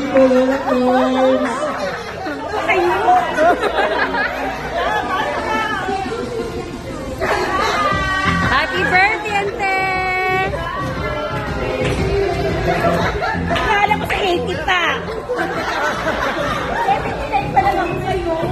po, Lola Carls. Happy birthday, Ante! Akala ko sa 80 pa. 79 pa lang ako ngayon.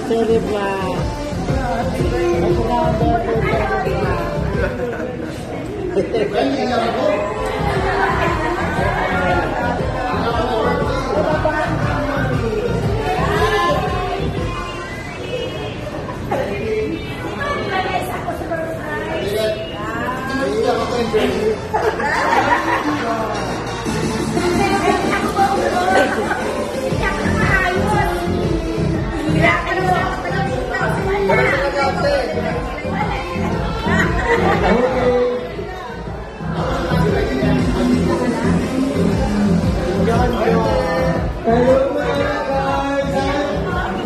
Sorry ba?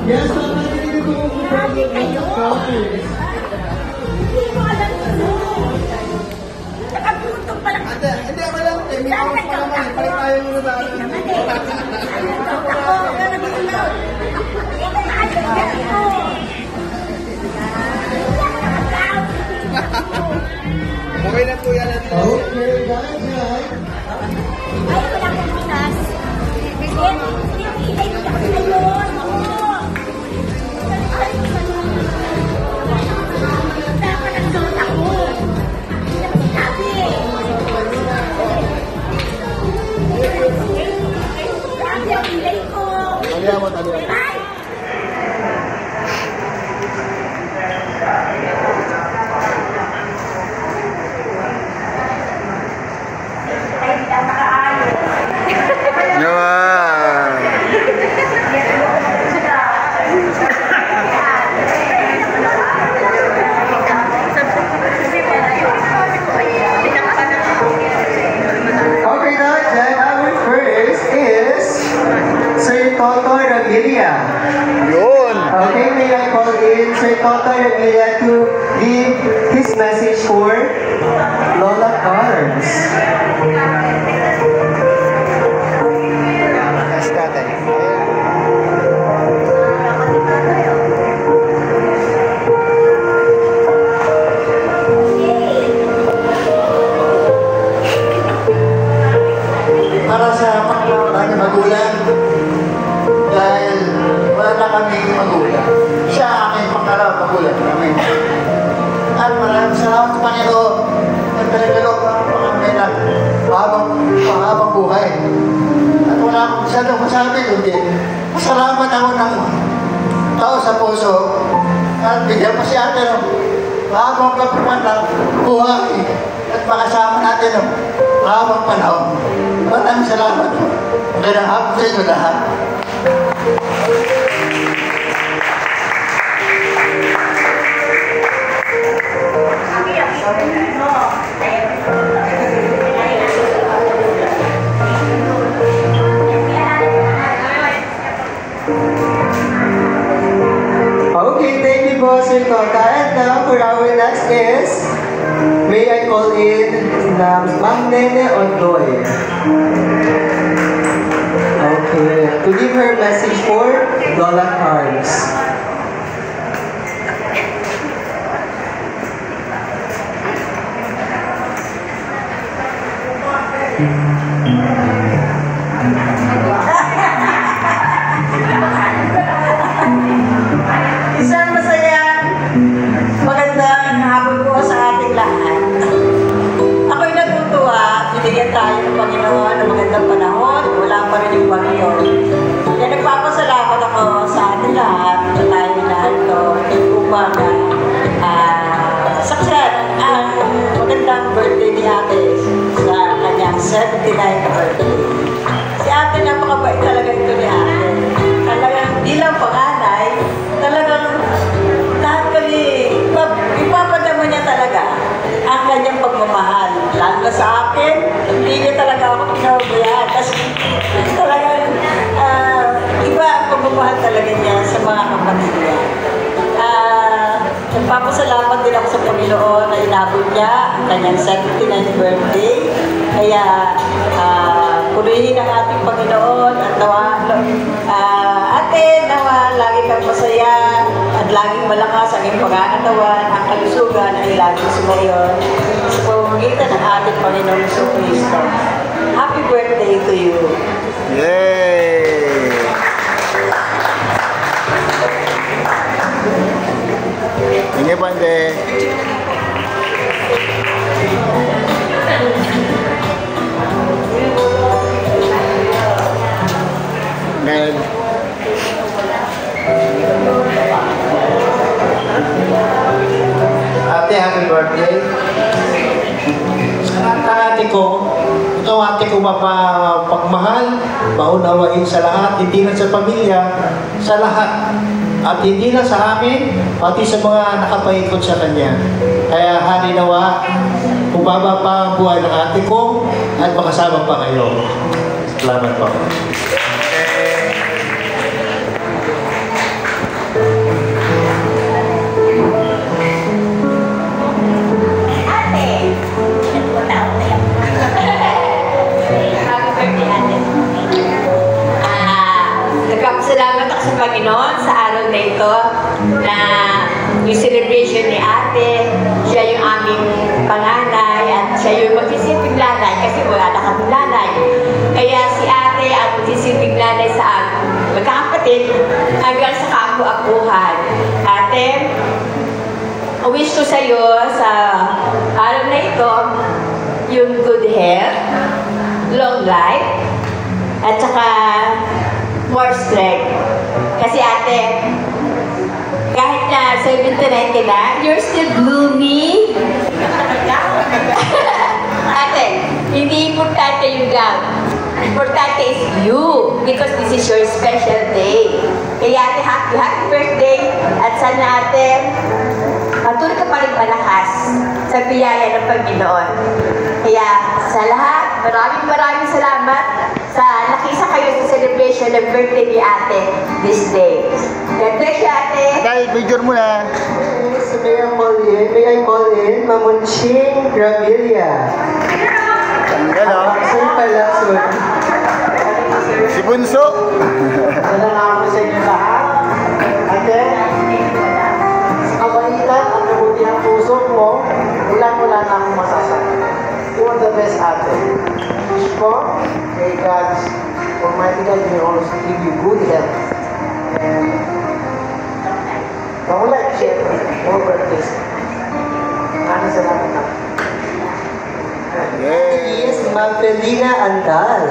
Yes, hindi ako lang. May hours pa naman. Palit tayo muna sa akin. Okay na po yan. Okay, guys. Ay, wala kong binas. Hindi ko ngayon. Dapat ang doon ako. Hindi naman sinabi. Grabe ang ilay ko. Talihan mo, talihan mo. Okay, may I call in Sir Toto Revilla to give his message for Lola Carls. Para sa mga magulang, dahil wala na kami magulang. Salamat ako ng tao sa puso. At bigyan mo si ate ng mahabang kapaman ng buhay at makasama natin ng mahabang panahon. Maraming salamat po. Magandang hapon sa inyo lahat. Okay, thank you po, Sir Tota. And now, for our next guest, may I call in Ma'am Nene Ondoy. Okay, to give her message for Lola Cards. Isang masaya, magandang hapon po sa ating lahat. Ako'y natutuwa, binigyan tayo ng Panginoon ng magandang panahon, wala pa rin yung bagyo. Kaya nagpapasalamat ako sa ating lahat na tayo narito upang sakyan ang magandang birthday ni ate sa kanyang 79th birthday. Si ate, napakabait talaga ito ni ate. Talagang di lang panganay, talagang lahat kami, ipapadama niya talaga ang kanyang pagmamahal. Lalo na sa akin, hindi niya talaga ako pinababayaan. Kasi talagang iba ang pagmamahal talaga niya sa mga kapatid niya. Nagpapasalamat din ako sa Panginoon na inabot niya ang kanyang 79th birthday. Kaya purihin ang ating Panginoon at nawa, ate, nawa lagi kang masaya at laging malakas ang iyong pangangatawan, ang kalusugan ay laging sumayon sa pamamagitan ng ating Panginoon Jesucristo. Happy birthday to you! Yay! Thank you, Pande. Ned. Ate, happy birthday. Sa ate ko, ito ang ate ko mapagmahal, maunawain sa lahat, hindi lang sa pamilya, sa lahat. At hindi lang sa amin, pati sa mga nakapaikot sa kanya. Kaya hari nawa, bumaba pa ang buhay ng ate ko at makasama pa kayo. Salamat po. Nagpapasalamat ako sa Panginoon sa araw na ito na yung celebration ni ate, siya yung aming panganay at siya yung magsisilbing nanay kasi wala na kami nanay. Kaya si ate ang magsisilbing nanay sa aming magkakapatid hanggang sa kaapu-apuhan. Ate, wish ko sa iyo sa araw na ito yung good health, long life, at saka more strength. Kasi ate, kahit na 79 ka na, you're still gloomy. Ate, hindi importante yung gown. Importante is you, because this is your special day. Kaya ate, happy birthday. At sana ate, patuloy ka pa rin malakas sa biyaya ng Panginoon. Kaya sa lahat, maraming salamat sa nakisa kayo sa celebration ng birthday ni ate this day. God bless you, ate. Dahil picture mo na. So may I call in Mamunching Gravilla. Hello. Sir pala, sir. Si Bunso. Magandang hapon sa inyo lahat. Ate, sa kabaitan at kabutihang puso mo, wala na akong masasabi. You are the best ate. Wish ko, may God's Almighty God may always give you good health. And long life, syempre, more birthdays. Maraming salamat na. Yay! Yes, Ma'am Felina Andal.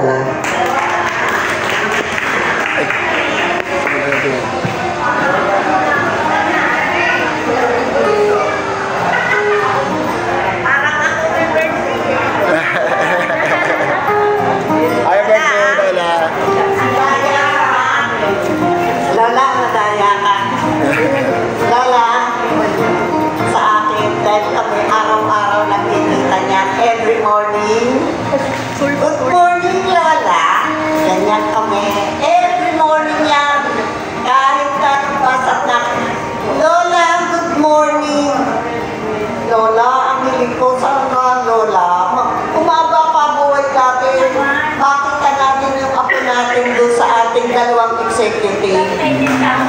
executive.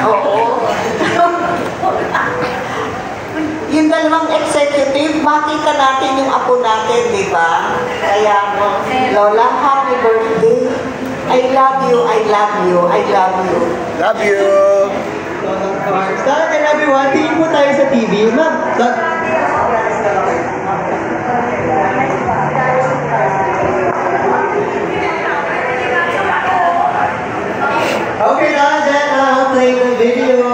Oo. Yung dalawang executive, makita natin yung apo natin, di ba? Kaya mo, Lola, happy birthday. I love you, I love you, I love you. Love you! Sa atin everyone, tingin po tayo sa TV. Ma'am, okay na, then I'll play the video.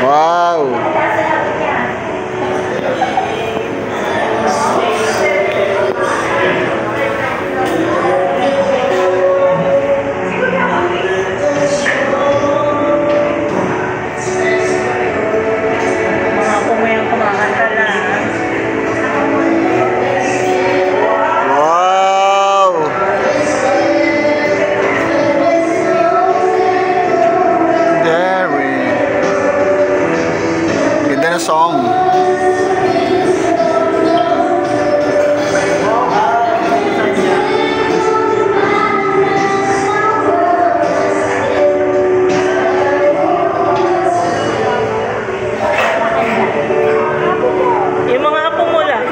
Wow! Wow! Daring. Ganda na song. Yung mga apo mo lang.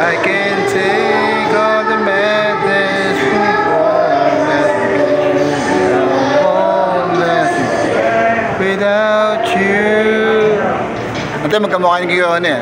I can take all the madness without you. Ante, magkamukha ni Kiyon eh.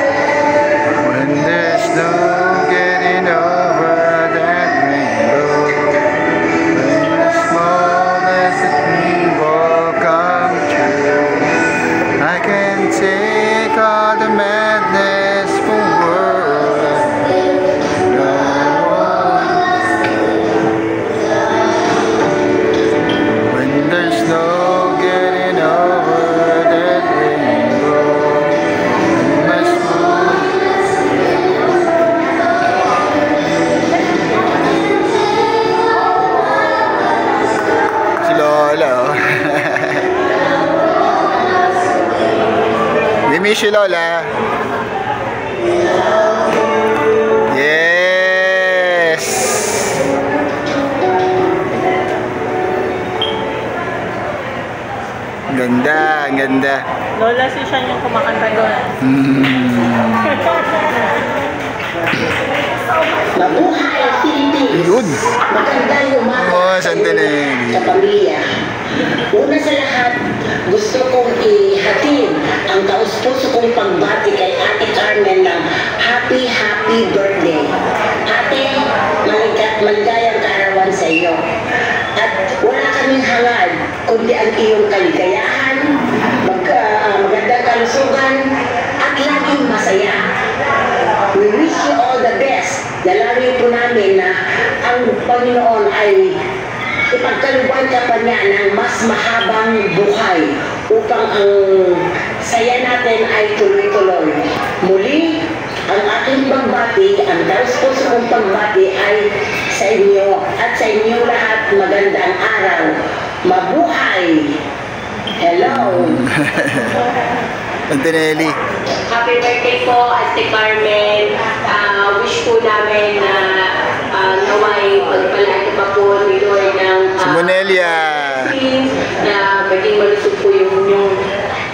When there's no getting over that rainbow, when the smallest dream will come true, I can take all the madness for world. When there's no getting over that rainbow, I must move. Si Lola, oh. We miss you, Lola. Yes! Ganda, ang ganda. Lola, si Sean yung kumakanta doon. Mabuhay Philippines! Yun. Magandang umaga Oh, sa Santinelli. inyo, sa pamilya. Una sa lahat, gusto kong ihatid ang taus-puso kong pagbati kay Ate Carmen ng happy birthday. Ate, maligayang kaarawan sa iyo. At wala kaming hangad, kundi ang iyong kaligayahan, magandang kalusugan, at laging masaya. We wish you all the best. Dalangin po namin na ang Panginoon ay ipagkalooban ka pa niya ng mas mahabang buhay upang ang saya natin ay tuloy-tuloy. Muli, pagbati, ang taus-puso kong pagbati ay sa inyo at sa inyo lahat magandang araw. Mabuhay! Hello! Antonelli. Happy birthday po, Ate Carmen. Wish po namin na naway pagpalaki pa po ni Lord ng Monelia. Na maging malusog po yung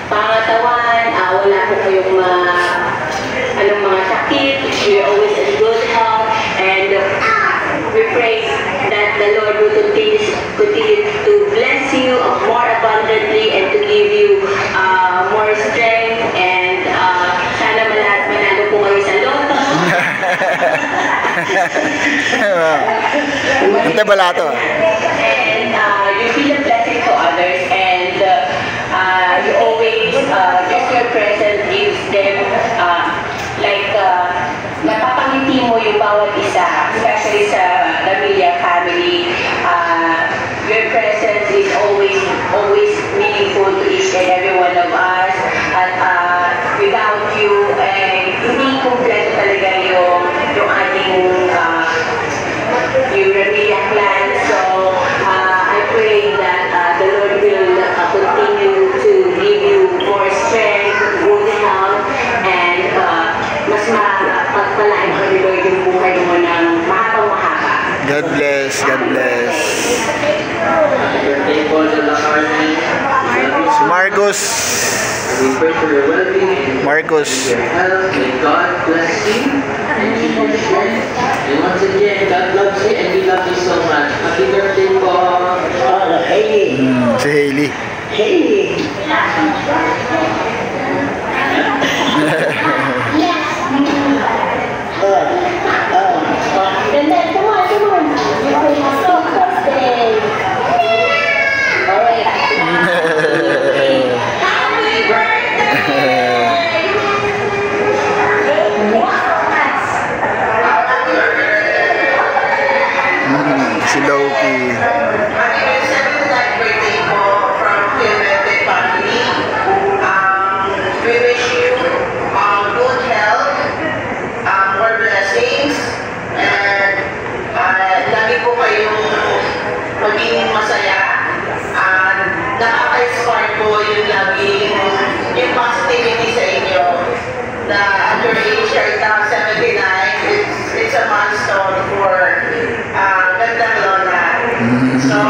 pangatawan. Wala po kayong mga sakit. You're always in good health. And we pray that the Lord will continue to bless you more abundantly and to give you more strength. And sana manalo po kayo sa loto. Ante balato. And you be a blessing to others. And you always, just your presence gives them, napapangiti mo yung bawat isa, especially sa Lamilla family. Your presence is always meaningful to each and every one of us. At without you, hindi kompleto talaga yung ating yung Lamilla clan. So I pray that the Lord will continue to give you more strength, good health, and mas mapagpalain ko ni Lord yung buhay mo ng mahabang-mahaba. God bless, God bless. Si Marcos. Marcos. God bless you. And once again, God loves you and we love you so much. Happy birthday po. Hailey. Si Hailey. Hailey. Then, come on. It's so birthday. All right. Happy birthday! Si Loki. We wish you good health, more blessings, and lagi po kayong maging masaya. Nakaka-inspire po yung laging yung positivity sa inyo na at your age right now, 79, it's a milestone for gandang lola. So,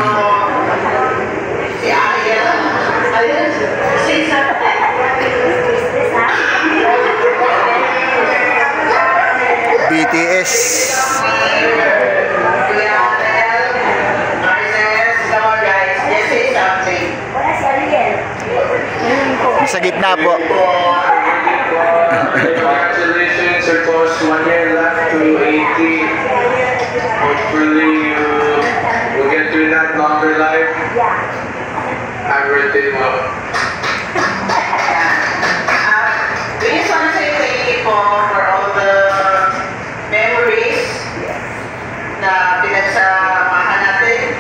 si Ariel, say something. BTS. Sa gitna po. Congratulations, you're close 1 year left to 80. Hopefully you will get through that longer life. Happy birthday, Mom. We just want to say thank you for all the memories na pinagsamahan natin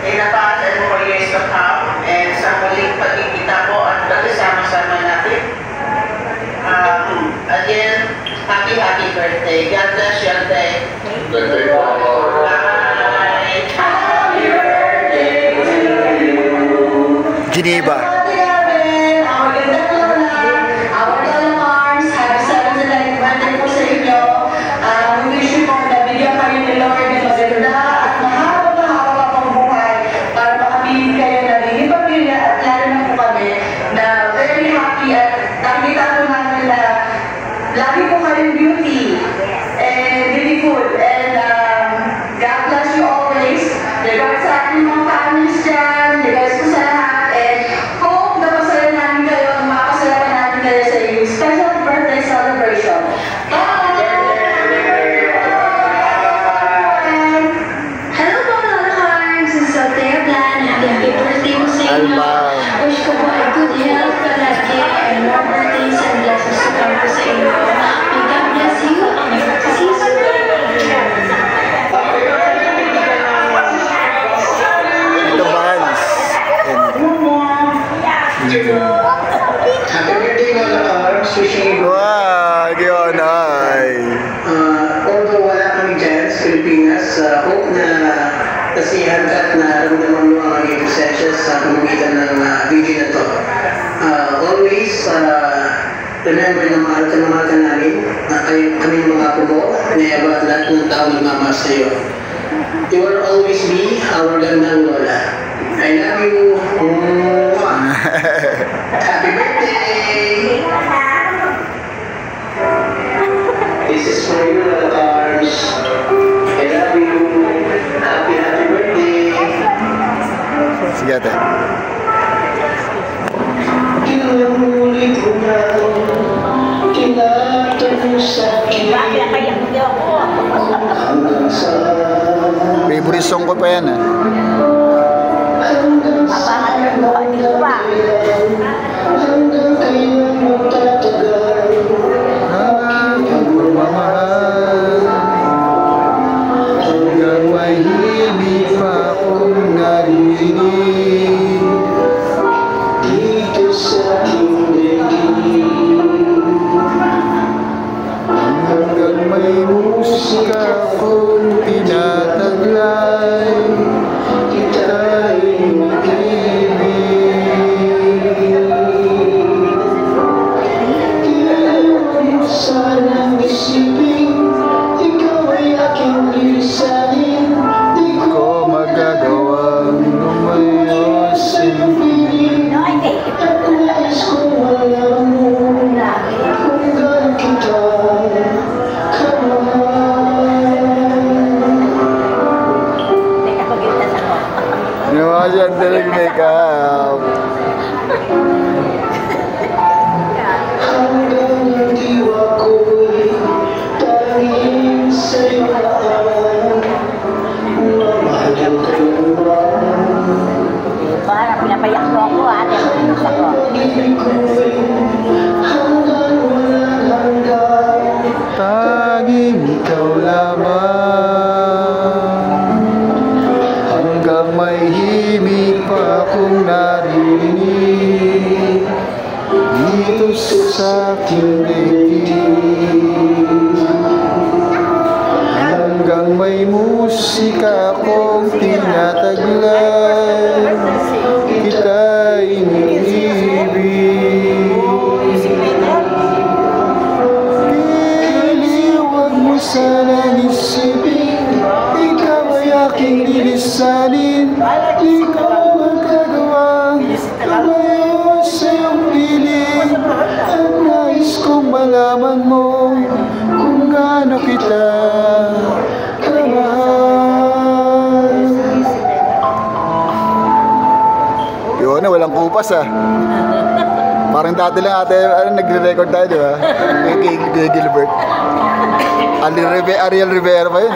in the past and for years to come, and sa muling pagkikita po at pagkasama-sama natin. Again, happy birthday. God bless you all day. Birthday, Mom. Bye. Happy birthday to you. Geneva. Our gandang lola, our lola Mars, happy 79th birthday po sa inyo. We wish you po na bigyan kayo ni Lord ng maganda at mahaba-mahaba pang buhay para makabilin kayo na hindi pamilya at lalo na po kami na very happy at nakikita po namin na lagi po kayong beauty and beautiful and God bless you always. Regards sa ating mga families dyan, regards po sa lahat, and hope na masaya namin kayo, makasaya pa namin kayo sa inyong special birthday celebration. Bye! Hello po mga Carms! This is Althea Blan. Happy birthday mo sa inyo. Alma. Wish ko po ay good health palagi and more birthdays and blessings to come po sa inyo. May God bless you and see you soon. Ito Vans. Happy birthday, Lola Carbs. Wishing you Wow, Gionay. hope na kasiyahan ka at naramdaman mo ang aming presensya sa pamamagitan ng video na to. Always, remember na mahal ka namin, na kami mga apo mo, na Eva at lahat ng tao nagmamahal sa iyo. You will always be our gandang lola. I love you. Happy birthday! This is for you, Lola Cars. I love you. Happy birthday. Sige ate. Kinamulit ko na tinatanong sa akin hanggang sa Favorite song ko pa yan hanggang kailan magtatagal aking pagmamahal hanggang may himig pa akong narinig dito sa aking daigdig hanggang may musika akong tinataglay kita'y mag-ibig sanang isipin ikaw ay aking lisanin di ko magagawang lumayo sa iyong piling at nais kong alam mo kung gaano kita kamahal. Nawasan talagang make-up. Hanggang ang diwa ko'y tanging sa'yo laan mamahal kayo ba? Parang pinapayak mo ako ate. Pag-ibig ko'y hanggang walang hanggan Tanging ikaw lamang hanggang may himig pa akong narinig dito sa aking daigdig hanggang may musika akong tinataglay kita'y iniibig iliwag mo sanang isipin ikaw ay aking lilisanin di ko magagawang lumayo sa iyong piling at nais kong malaman mo kung gaano kita kamahal. Yun na, walang kupas parang dati lang ate, nagre-record tayo diba? Kay Gilbert Ariel Rivera pa yun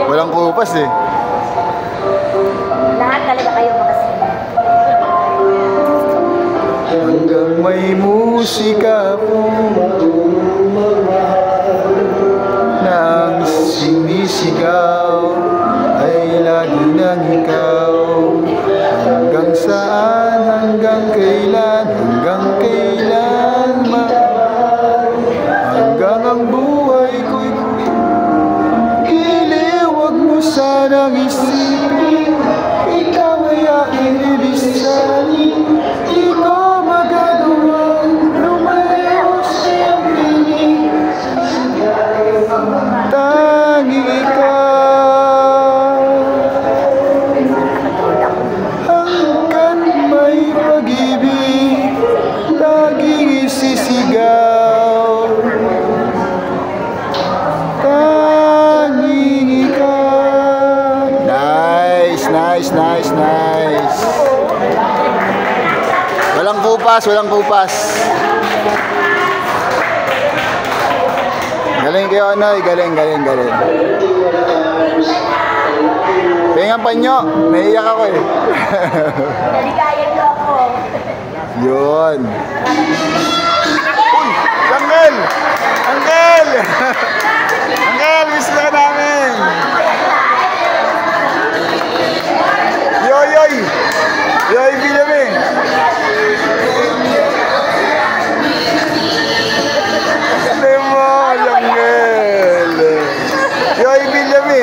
walang kupas Lahat talaga kayo makasama. hanggang may musika po na ang sinisigaw ay lagi ng ikaw hanggang saan, hanggang kailan hanggang ang buhay ko'y iliwag mo sanang isipin ikaw ay aking lilisanin di ko magagawang lumayo sa iyong piling tanging ikaw hanggang may pag-ibig laging isisigaw tanging ikaw. Nice. Walang kupas. Galing kayo Anoy, galing. Pengang panyo, naiiyak ako Naligayan mo ako. Yun. Uy! Uncle! Uncle, miss na ka namin! Yoy, Bilame! Yoy, Bilame!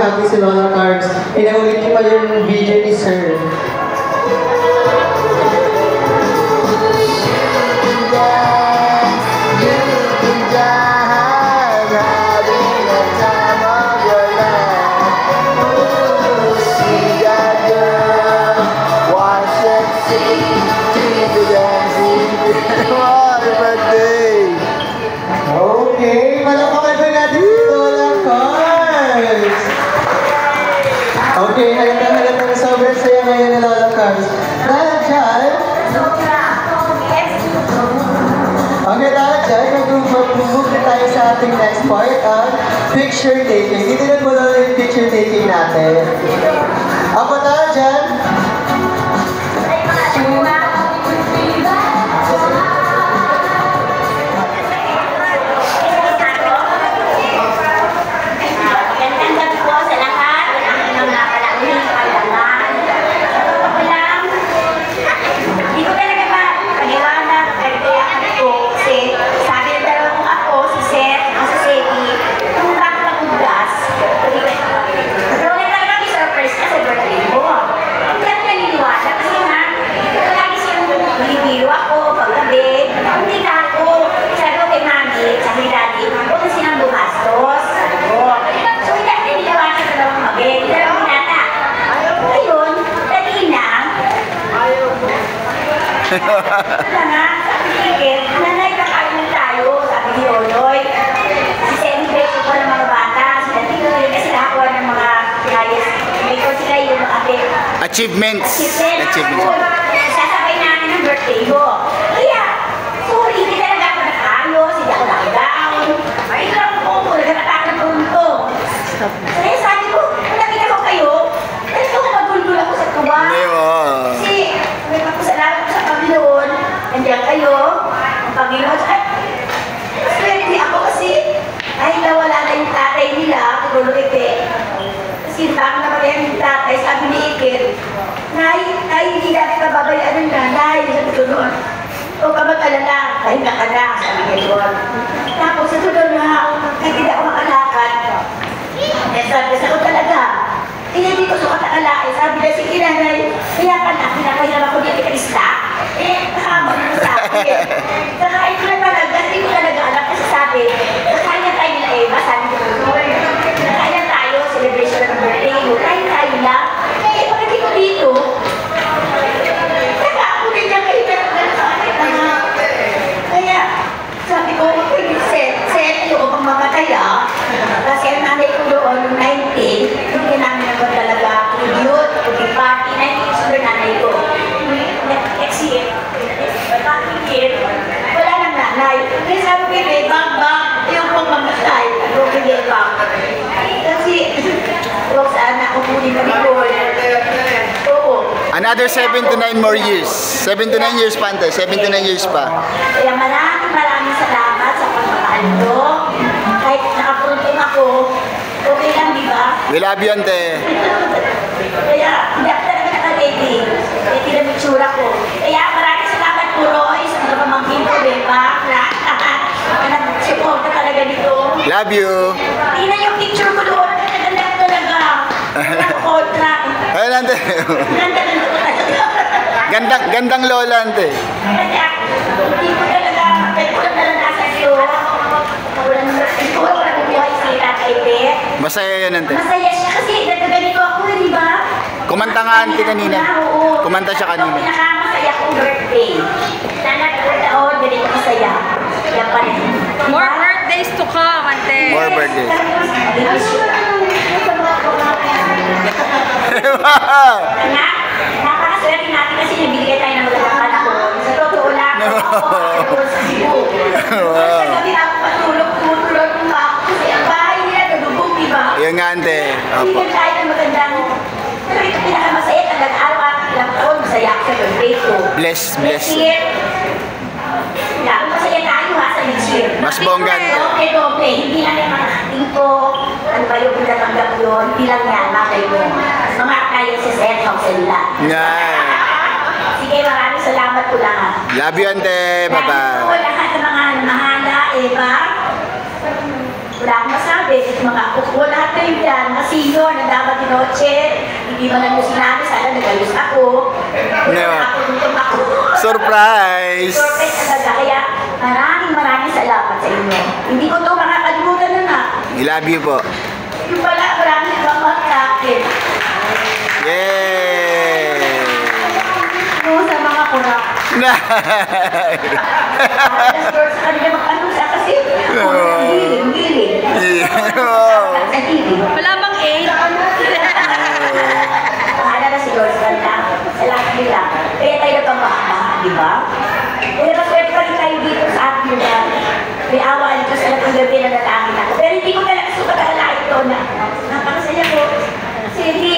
happy si Lola Carbs. Inaulit niyo pa yung video ni Sir. Okay, malakakan ba natin si Lola Carbs? Okay, halata sobrang saya ngayon ni Lola Carbs. Dahil dyan, mag-move na tayo sa ating next part of picture taking. Dito na po yung picture taking natin. Ako tayo dyan. Nanay, kakain tayo, sabi ni Onoy. Si-celebrate ko ng mga bata, sila dito yun kasi nakakuha ng mga pinayos. May ko sila yung achievements. Sasabay natin ang birthday mo. Kaya, sorry, hindi talaga ako nakayos, hindi ako nakadown. Ay, lang po, nagkatatak ng punto. Kaya sabi ko, nakita ko kayo, talaga ko magulgul ako sa tuwa. Kasi, may papasalamat ko sa Panginoon, nandiyan kayo, ang Panginoon, ay, swerte ako kasi, ay nawala na yung tatay nila, tugulo Ike. Kasi baka namatay yung tatay, sabi ni Ike, Nay, hindi natin kababayaan ng nanay, sabi ko noon. O ka mag-alala, pahinga ka na, sabi niya doon. Tapos sa sunod na, kahit hindi ako makalakad, sabi ko talaga, hindi ko sukat ang alain. Sabi na, sige nanay, kaya ka na, pinapahirap ako dito ka isla. Nakama mo sa akin. Kakain ko na talaga, hindi ko talaga alam kasi sabi, kakain na tayo nila Eva, sabi ko doon. Kakain na tayo, celebration ng birthday mo, kain tayo lang. Pagdating ko dito, saka ako din niya kayo na sa akin. Kaya, sabi ko, set, yung pang mamataya. Kasi ang nanay ko doon, yung 19, hindi namin naman talaga youth, yung party, 19 is yung nanay ko. Next year, wala nang nanay. Kaya sabi ko, bang, yung pang mamatay, ano kaya bang. Kasi, huwag sana ako muli mag-ibol. Another 79 more years. 79 years pa, ante. 79 years pa. Kaya maraming salamat sa pagmamahal ko. Kahit nakapuntung ako, okay lang, di ba? We love you, ante. Kaya hindi ako talaga naka-ready. Kaya tinamitsura ko. Kaya maraming salamat po, Roy, sa mga pamangkin ko, Beba, nag-support ka talaga dito. Love you. Tingnan yung picture ko doon. Ganda ko talaga. Kontra. Ayun, ante. Gandang lola, ante. Kaya, hindi ko talaga, pwede ko lang nalanasan ito. Wala ko buhay si Tatay Beth. Masaya yun, ante. Masaya siya kasi nagkaganito ako, di ba? Kumanta nga, ante, kanina. Kumanta siya kanina. Ito pinakamasaya kong birthday. Sana taon, ganito masaya. Yan pa rin. More birthdays to come, ante. More birthdays. Anak, napakaswerte natin kasi nabigay tayo ng magandang panahon. Sa totoo lang, ako sa Cebu. Sa gabi ako patulog nga, ante. Opo. Hindi kahit ang magandang, pero ito pinakamasaya talaga, araw-araw ilang taon, masaya ako sa birthday ko. Bless. Next year, masaya tayo ha sa next year. Mas bongga. Doble. Hindi lang yung mga hating ko, ano ba yung pinatanggap yun, hindi lang yan, bagay mo. Mga appliances at house nila. Sige, maraming salamat po lahat. Love you, ante. Bye-bye. Lalo lahat ng mga mahala, Eva. Wala akong masabi. Mga kuko, lahat kayo dyan. Mga senior na dapat di noche. Hindi man lang yung sinabi. Sana nagayos ako. Surprise! Surprise talaga. Kaya maraming salamat sa inyo. Hindi ko ito makakalimutan na na. I love you po. Yung pala, maraming nagmamahal sa akin. Yay! Ano sa mga kurak. Sa kanila mag-ano siya kasi giling. Wala bang 8? Mahala na si George Ganda. Sa lahat nila. Kaya tayo nagpamahal, di ba? Pero swerte pa rin tayo dito sa ating lugar. May awa dito sa lahat ng gabi na natakit ako. Pero hindi ko talaga sukat akala ito na napakasaya ko. Kasi hindi,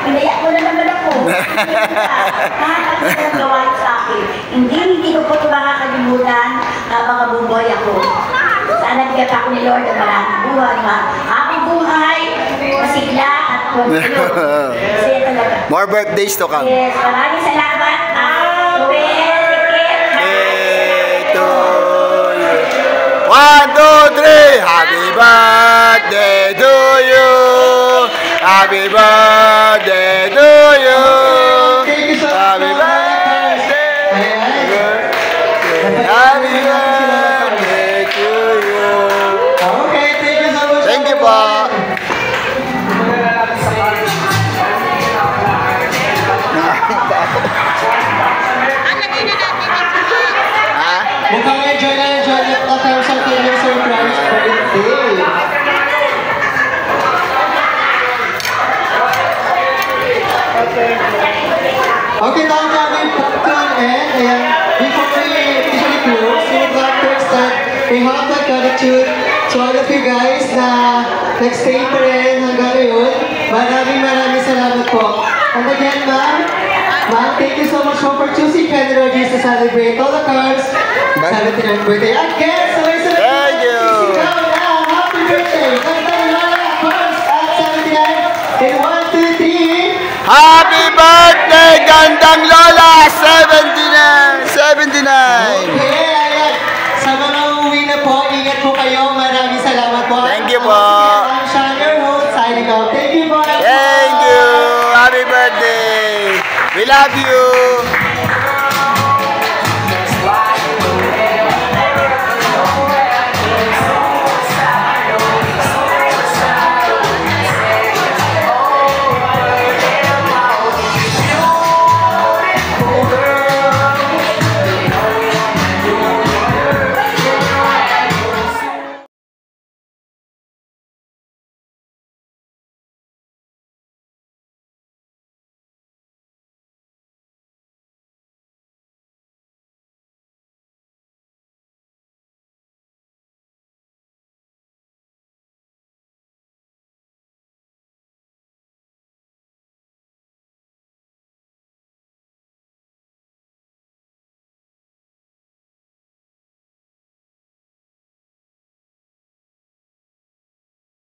pinayak mo na naman ako. Nakakasaya ang gawain sa akin. Hindi ko po ito makakalimutan habang kabuboy ako. Sana bigyan ako ni Lord ang maraming buhay. Happy buhay, masigla at kontinuo. Masaya talaga. More birthdays to come. Yes, maraming salamat. One, two, three. Happy birthday to you. Happy birthday to you. Happy birthday. Happy birthday to you. Okay, thank you so much. Thank you po. Mukhang enjoy na tayo sa kanyang surprise birthday. Okay, now namin popcorn and before we officially close, we would like to extend a heartfelt gratitude to all of you guys na nag-stay pa rin hanggang ngayon. Maraming salamat po. And again, ma'am, thank you so much for choosing Kenny Rogers to celebrate all the cars. 79th birthday again! Thank you! Happy birthday! In 1, 2, 3. Happy birthday, Gandang Lola! 79! Okay, ayan. Sa mga uuwi na po, ingat po kayo. Maraming salamat po. Thank you po. I'm Sean, your host, signing off. Thank you po. Thank you! Happy birthday! We love you!